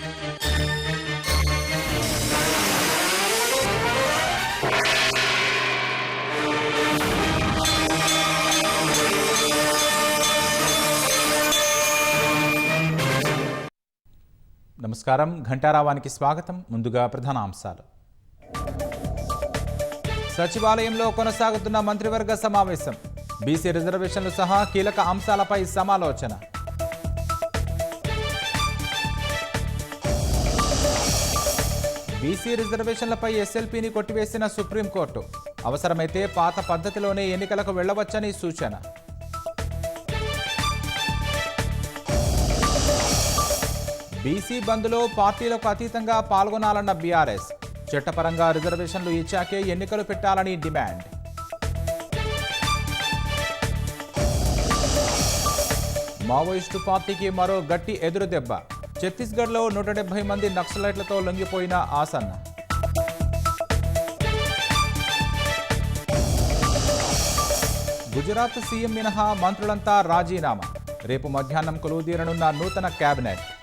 నమస్కారం, ఘంటారావానికి స్వాగతం. ముందుగా ప్రధాన అంశాలు. సచివాలయంలో కొనసాగుతున్న మంత్రివర్గ సమావేశం. బీసీ రిజర్వేషన్లు సహా కీలక అంశాలపై సమాలోచన. బీసీ రిజర్వేషన్లపై ఎస్ఎల్పీని కొట్టివేసిన సుప్రీంకోర్టు. అవసరమైతే పాత పద్ధతిలోనే ఎన్నికలకు వెళ్లవచ్చని సూచన. బీసీ బంద్లో పార్టీలకు అతీతంగా పాల్గొనాలన్న బీఆర్ఎస్. చట్టపరంగా రిజర్వేషన్లు ఇచ్చాకే ఎన్నికలు పెట్టాలని డిమాండ్. మావోయిస్టు పార్టీకి మరో గట్టి ఎదురుదెబ్బ. ఛత్తీస్గఢ్లో 170 మంది నక్సలైట్లతో లొంగిపోయిన ఆసన్న. గుజరాత్ సీఎం మినహా మంత్రులంతా రాజీనామా. రేపు మధ్యాహ్నం కొలువుదీరనున్న నూతన కేబినెట్.